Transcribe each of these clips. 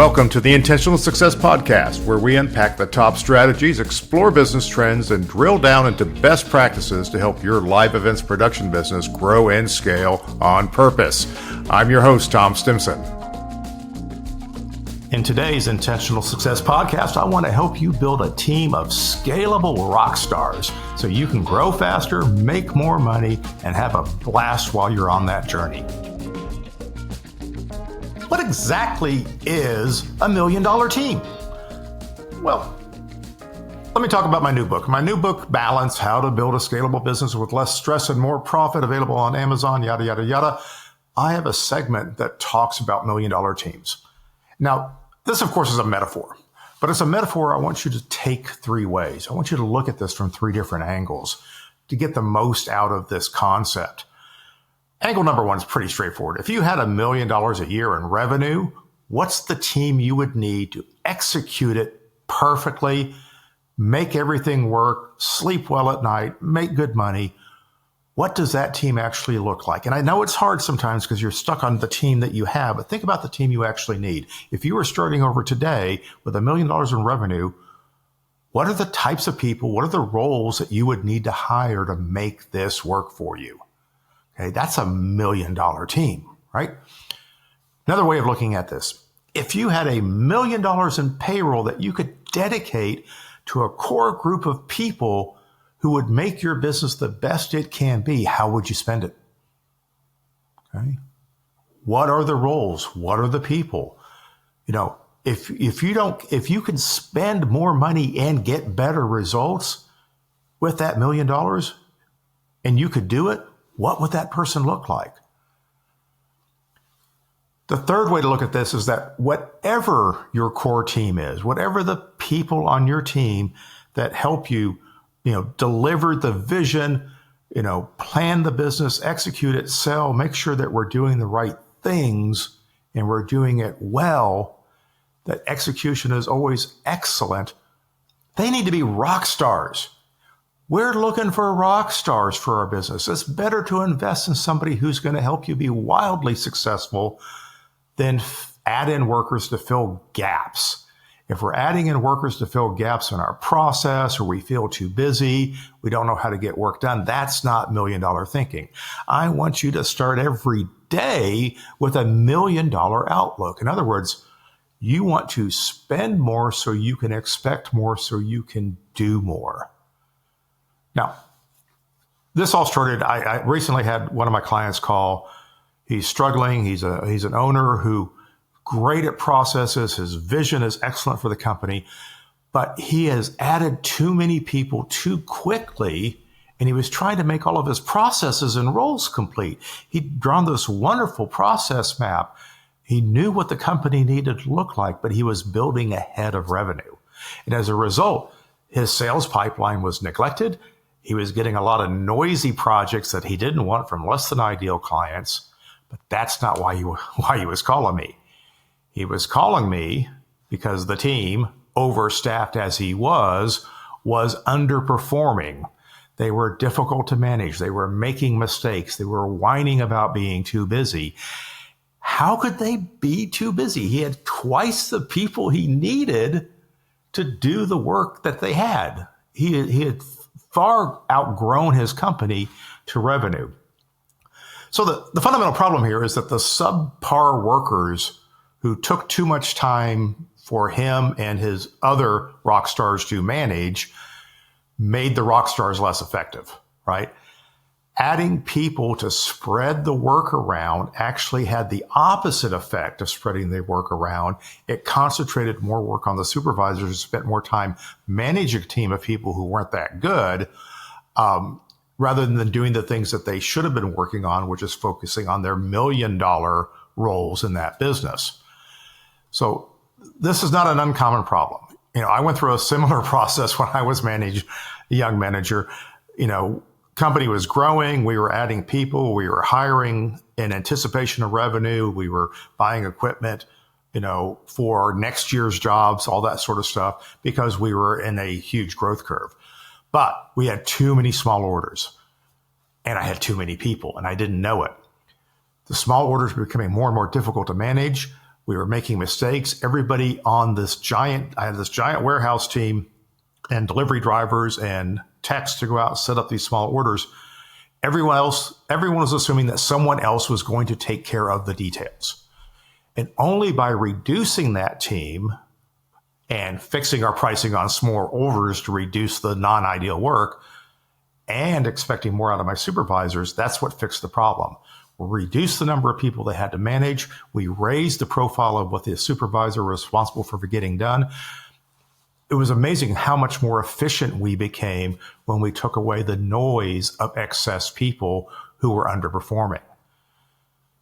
Welcome to the Intentional Success Podcast, where we unpack the top strategies, explore business trends, and drill down into best practices to help your live events production business grow and scale on purpose. I'm your host, Tom Stimson. In today's Intentional Success Podcast, I want to help you build a team of scalable rock stars so you can grow faster, make more money, and have a blast while you're on that journey. What exactly is a $1 million team? Well, let me talk about my new book. My new book, Balance, How to Build a Scalable Business with Less Stress and More Profit, available on Amazon, yada, yada, yada. I have a segment that talks about $1 million teams. Now, this, of course, is a metaphor, but it's a metaphor I want you to take three ways. I want you to look at this from three different angles to get the most out of this concept. Angle number one is pretty straightforward. If you had $1 million a year in revenue, what's the team you would need to execute it perfectly, make everything work, sleep well at night, make good money? What does that team actually look like? And I know it's hard sometimes because you're stuck on the team that you have, but think about the team you actually need. If you were starting over today with $1 million in revenue, what are the types of people, what are the roles that you would need to hire to make this work for you? Okay, that's a $1 million team, right? Another way of looking at this, if you had $1 million in payroll that you could dedicate to a core group of people who would make your business the best it can be, how would you spend it? Okay. What are the roles? What are the people? You know, if you can spend more money and get better results with that $1 million and you could do it, what would that person look like? The third way to look at this is that whatever your core team is, whatever the people on your team that help you, deliver the vision, plan the business, execute it, sell, make sure that we're doing the right things and we're doing it well, that execution is always excellent. They need to be rock stars. We're looking for rock stars for our business. It's better to invest in somebody who's going to help you be wildly successful than add in workers to fill gaps. If we're adding in workers to fill gaps in our process, or we feel too busy, we don't know how to get work done, that's not $1 million thinking. I want you to start every day with $1 million outlook. In other words, you want to spend more so you can expect more, so you can do more. Now, this all started, I recently had one of my clients call. He's struggling. He's an owner who great at processes. His vision is excellent for the company, but he has added too many people too quickly, and he was trying to make all of his processes and roles complete. He'd drawn this wonderful process map. He knew what the company needed to look like, but he was building ahead of revenue. And as a result, his sales pipeline was neglected. He was getting a lot of noisy projects that he didn't want from less than ideal clients, but that's not why he was calling me. He was calling me because the team, overstaffed as he was underperforming. They were difficult to manage. They were making mistakes. They were whining about being too busy. How could they be too busy? He had twice the people he needed to do the work that they had. He had far outgrown his company to revenue. So the fundamental problem here is that the subpar workers who took too much time for him and his other rock stars to manage made the rock stars less effective, right? Adding people to spread the work around actually had the opposite effect of spreading the work around. It concentrated more work on the supervisors who spent more time managing a team of people who weren't that good, rather than doing the things that they should have been working on, which is focusing on their $1 million roles in that business. So this is not an uncommon problem. I went through a similar process when I was a young manager. Company was growing. We were adding people. We were hiring in anticipation of revenue. We were buying equipment, for next year's jobs, all that sort of stuff, because we were in a huge growth curve. But we had too many small orders and I had too many people and I didn't know it. The small orders were becoming more and more difficult to manage. We were making mistakes. Everybody on I had this giant warehouse team and delivery drivers and techs to go out and set up these small orders. Everyone was assuming that someone else was going to take care of the details. And only by reducing that team and fixing our pricing on smaller orders to reduce the non-ideal work and expecting more out of my supervisors, that's what fixed the problem. We reduced the number of people they had to manage. We raised the profile of what the supervisor was responsible for getting done. It was amazing how much more efficient we became when we took away the noise of excess people who were underperforming.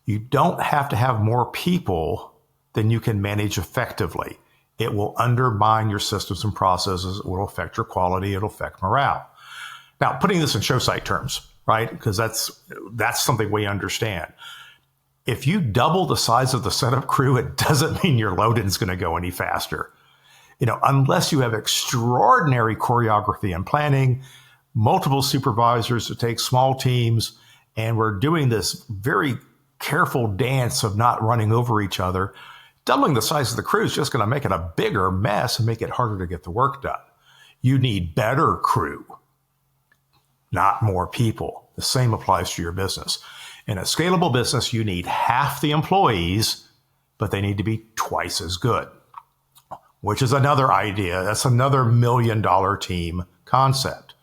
You don't have to have more people than you can manage effectively. It will undermine your systems and processes. It will affect your quality. It'll affect morale. Now, putting this in show site terms, right? Because that's something we understand. If you double the size of the setup crew, it doesn't mean your load-in is going to go any faster. Unless you have extraordinary choreography and planning, multiple supervisors to take small teams, and we're doing this very careful dance of not running over each other, doubling the size of the crew is just going to make it a bigger mess and make it harder to get the work done. You need better crew, not more people. The same applies to your business. In a scalable business, you need half the employees, but they need to be twice as good, which is another idea. That's another $1 million team concept.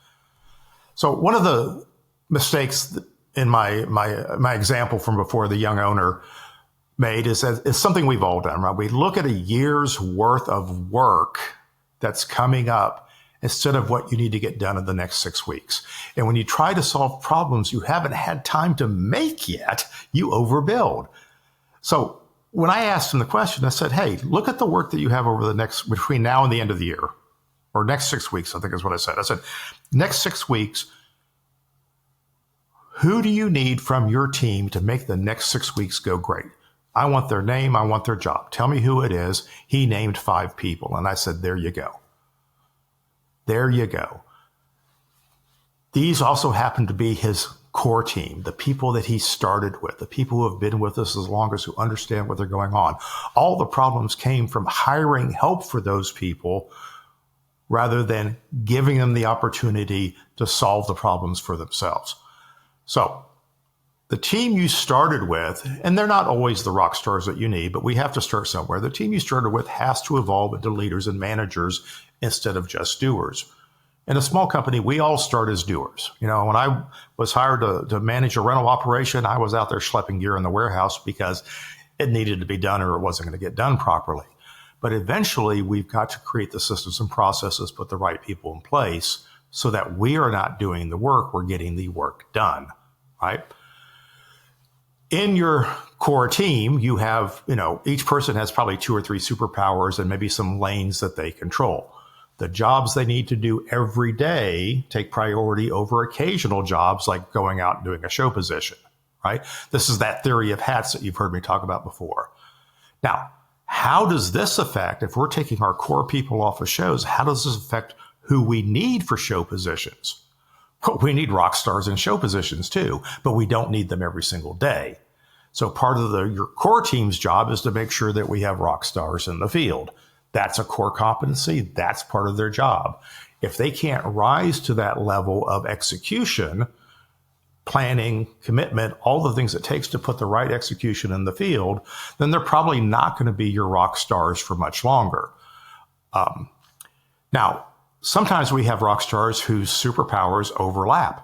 So one of the mistakes in my example from before, the young owner made is something we've all done, right? We look at a year's worth of work that's coming up instead of what you need to get done in the next 6 weeks. And when you try to solve problems you haven't had time to make yet, you overbuild. So when I asked him the question, I said, hey, look at the work that you have between now and the end of the year, or next 6 weeks, I think is what I said. I said, next 6 weeks, who do you need from your team to make the next 6 weeks go great? I want their name. I want their job. Tell me who it is. He named 5 people. And I said, there you go. There you go. These also happen to be his core team, the people that he started with, the people who have been with us as long as who understand what they're going on. All the problems came from hiring help for those people rather than giving them the opportunity to solve the problems for themselves. So the team you started with, and they're not always the rock stars that you need, but we have to start somewhere. The team you started with has to evolve into leaders and managers instead of just doers. In a small company, we all start as doers. When I was hired to manage a rental operation, I was out there schlepping gear in the warehouse because it needed to be done or it wasn't going to get done properly. But eventually, we've got to create the systems and processes, put the right people in place so that we are not doing the work, we're getting the work done, right? In your core team, you have, each person has probably 2 or 3 superpowers and maybe some lanes that they control. The jobs they need to do every day take priority over occasional jobs like going out and doing a show position, right? This is that theory of hats that you've heard me talk about before. Now, how does this affect, if we're taking our core people off of shows, how does this affect who we need for show positions? Well, we need rock stars in show positions too, but we don't need them every single day. So part of your core team's job is to make sure that we have rock stars in the field. That's a core competency. That's part of their job. If they can't rise to that level of execution, planning, commitment, all the things it takes to put the right execution in the field, then they're probably not going to be your rock stars for much longer. Now, sometimes we have rock stars whose superpowers overlap.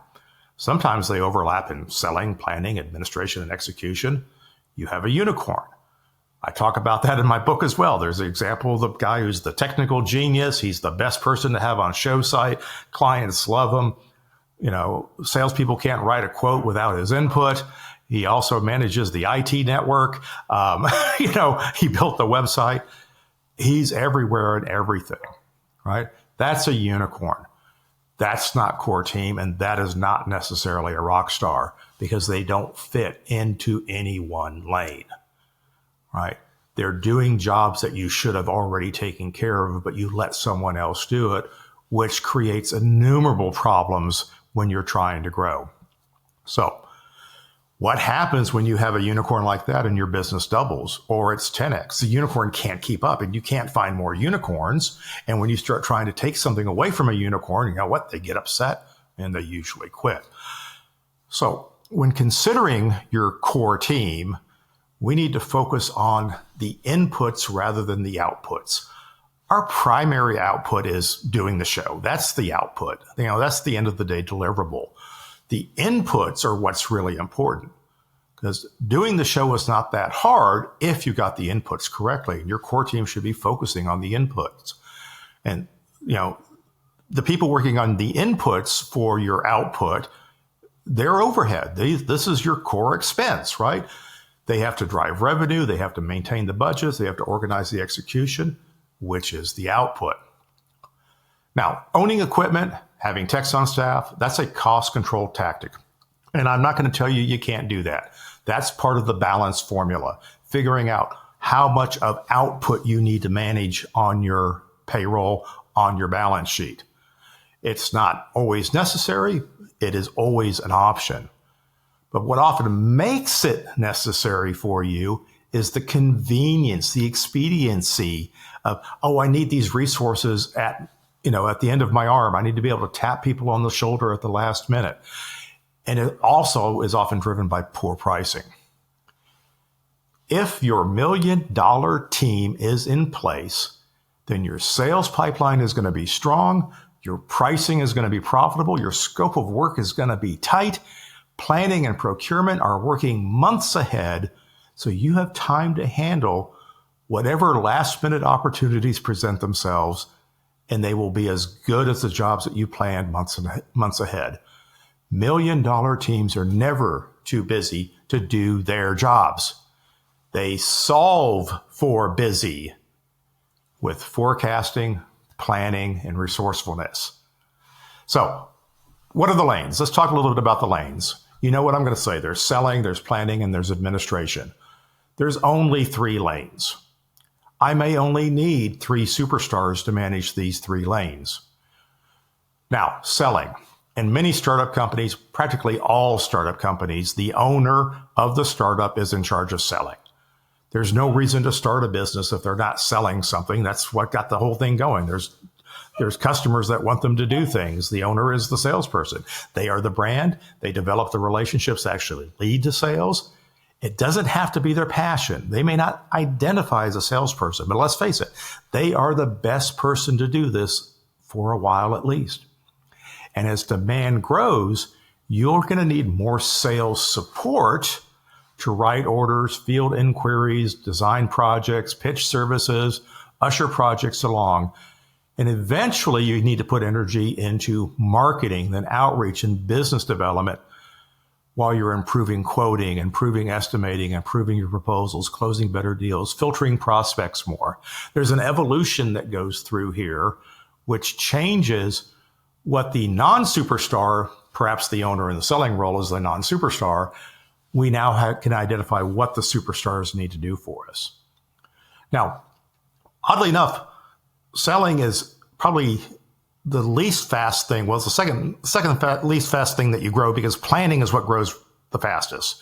Sometimes they overlap in selling, planning, administration, and execution. You have a unicorn. I talk about that in my book as well. There's an example of the guy who's the technical genius. He's the best person to have on show site. Clients love him. Salespeople can't write a quote without his input. He also manages the IT network. He built the website. He's everywhere and everything, right? That's a unicorn. That's not core team, and that is not necessarily a rock star because they don't fit into any one lane, right? They're doing jobs that you should have already taken care of, but you let someone else do it, which creates innumerable problems when you're trying to grow. So What happens when you have a unicorn like that and your business doubles or it's 10x? The unicorn can't keep up and you can't find more unicorns. And when you start trying to take something away from a unicorn, you know what? They get upset and they usually quit. So when considering your core team, we need to focus on the inputs rather than the outputs. Our primary output is doing the show. That's the output. That's the end of the day deliverable. The inputs are what's really important, because doing the show is not that hard if you got the inputs correctly. Your core team should be focusing on the inputs. And, the people working on the inputs for your output, they're overhead. This is your core expense, right? They have to drive revenue. They have to maintain the budgets. They have to organize the execution, which is the output. Now, owning equipment, having techs on staff, that's a cost control tactic. And I'm not going to tell you you can't do that. That's part of the balance formula, figuring out how much of output you need to manage on your payroll, on your balance sheet. It's not always necessary. It is always an option. But what often makes it necessary for you is the convenience, the expediency of, I need these resources at the end of my arm. I need to be able to tap people on the shoulder at the last minute. And it also is often driven by poor pricing. If your $1 million team is in place, then your sales pipeline is going to be strong. Your pricing is going to be profitable. Your scope of work is going to be tight. Planning and procurement are working months ahead, so you have time to handle whatever last-minute opportunities present themselves, and they will be as good as the jobs that you planned months ahead. $1 million teams are never too busy to do their jobs. They solve for busy with forecasting, planning, and resourcefulness. So, what are the lanes? Let's talk a little bit about the lanes. You know what I'm going to say. There's selling, there's planning, and there's administration. There's only 3 lanes. I may only need 3 superstars to manage these 3 lanes. Now, selling. In many startup companies, practically all startup companies, the owner of the startup is in charge of selling. There's no reason to start a business if they're not selling something. That's what got the whole thing going. There's customers that want them to do things. The owner is the salesperson. They are the brand. They develop the relationships that actually lead to sales. It doesn't have to be their passion. They may not identify as a salesperson, but let's face it, they are the best person to do this for a while at least. And as demand grows, you're going to need more sales support to write orders, field inquiries, design projects, pitch services, usher projects along. And eventually you need to put energy into marketing, then outreach and business development while you're improving quoting, improving estimating, improving your proposals, closing better deals, filtering prospects more. There's an evolution that goes through here, which changes what the non-superstar, perhaps the owner in the selling role is the non-superstar. We now can identify what the superstars need to do for us. Now, oddly enough, selling is probably the least fast thing. Well, it's the second least fast thing that you grow, because planning is what grows the fastest.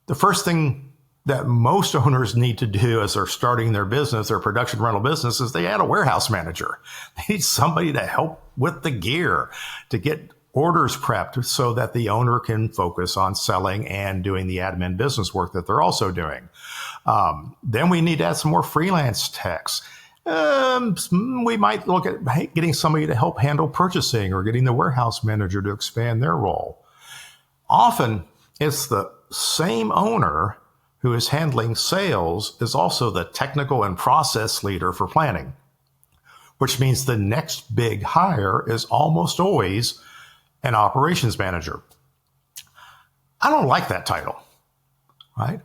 The first thing that most owners need to do as they're starting their business, their production rental business, is they add a warehouse manager. They need somebody to help with the gear, to get orders prepped so that the owner can focus on selling and doing the admin business work that they're also doing. Then we need to add some more freelance techs. We might look at getting somebody to help handle purchasing, or getting the warehouse manager to expand their role. Often it's the same owner who is handling sales is also the technical and process leader for planning, which means the next big hire is almost always an operations manager. I don't like that title, right?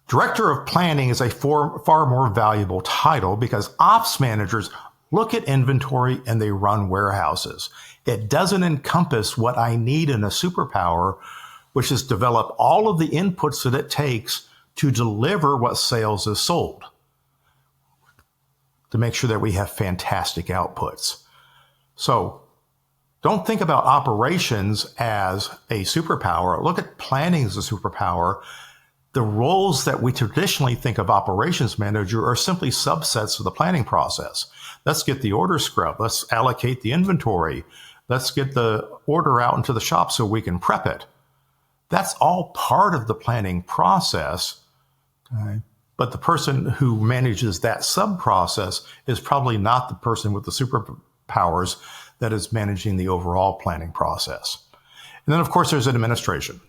Director of planning is a far more valuable title, because ops managers look at inventory and they run warehouses. It doesn't encompass what I need in a superpower, which is develop all of the inputs that it takes to deliver what sales is sold, to make sure that we have fantastic outputs. So don't think about operations as a superpower. Look at planning as a superpower. The roles that we traditionally think of operations manager are simply subsets of the planning process. Let's get the order scrub. Let's allocate the inventory. Let's get the order out into the shop so we can prep it. That's all part of the planning process. Okay? But the person who manages that sub-process is probably not the person with the superpowers that is managing the overall planning process. And then, of course, there's administration.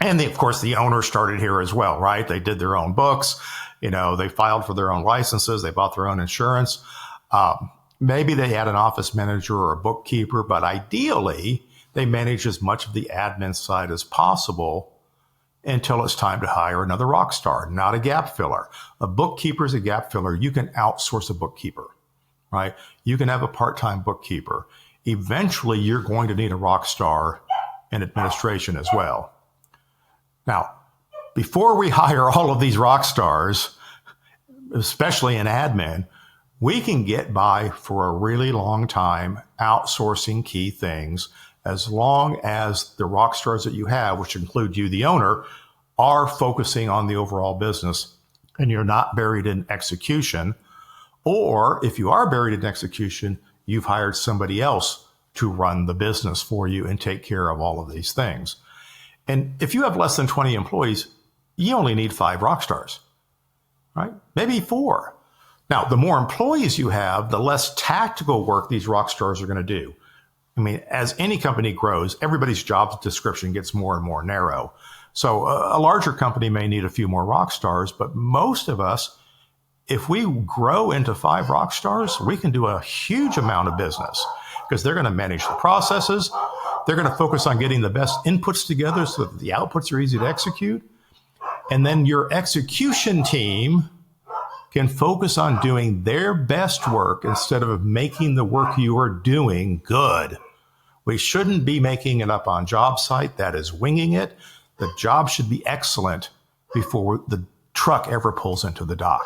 And of course, the owner started here as well, right? They did their own books. They filed for their own licenses. They bought their own insurance. Maybe they had an office manager or a bookkeeper, but ideally, they manage as much of the admin side as possible until it's time to hire another rock star, not a gap filler. A bookkeeper is a gap filler. You can outsource a bookkeeper, right? You can have a part-time bookkeeper. Eventually, you're going to need a rock star in administration as well. Now, before we hire all of these rock stars, especially in admin, we can get by for a really long time outsourcing key things as long as the rock stars that you have, which include you, the owner, are focusing on the overall business and you're not buried in execution. Or if you are buried in execution, you've hired somebody else to run the business for you and take care of all of these things. And if you have less than 20 employees, you only need 5 rock stars, right? Maybe 4. Now, the more employees you have, the less tactical work these rock stars are going to do. I mean, as any company grows, everybody's job description gets more and more narrow. So a larger company may need a few more rock stars, but most of us, if we grow into 5 rock stars, we can do a huge amount of business because they're going to manage the processes. They're going to focus on getting the best inputs together so that the outputs are easy to execute. And then your execution team can focus on doing their best work instead of making the work you are doing good. We shouldn't be making it up on job site. That is winging it. The job should be excellent before the truck ever pulls into the dock.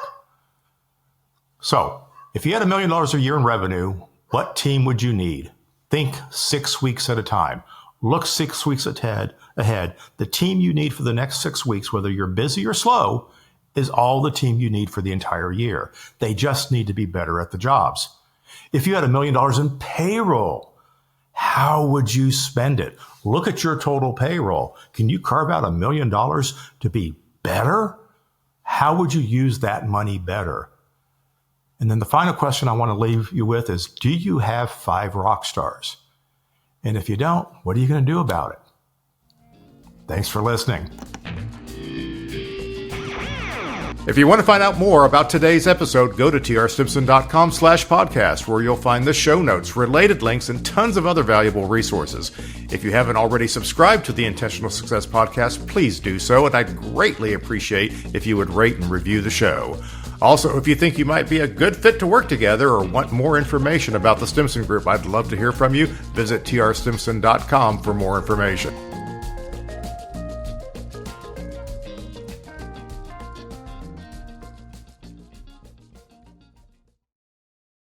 So if you had $1 million a year in revenue, what team would you need? Think 6 weeks at a time. Look 6 weeks ahead. The team you need for the next 6 weeks, whether you're busy or slow, is all the team you need for the entire year. They just need to be better at the jobs. If you had $1 million in payroll, how would you spend it? Look at your total payroll. Can you carve out $1 million to be better? How would you use that money better? And then the final question I want to leave you with is, do you have 5 rock stars? And if you don't, what are you going to do about it? Thanks for listening. If you want to find out more about today's episode, go to trstimson.com/podcast, where you'll find the show notes, related links, and tons of other valuable resources. If you haven't already subscribed to the Intentional Success Podcast, please do so, and I'd greatly appreciate if you would rate and review the show. Also, if you think you might be a good fit to work together or want more information about the Stimson Group, I'd love to hear from you. Visit trstimson.com for more information.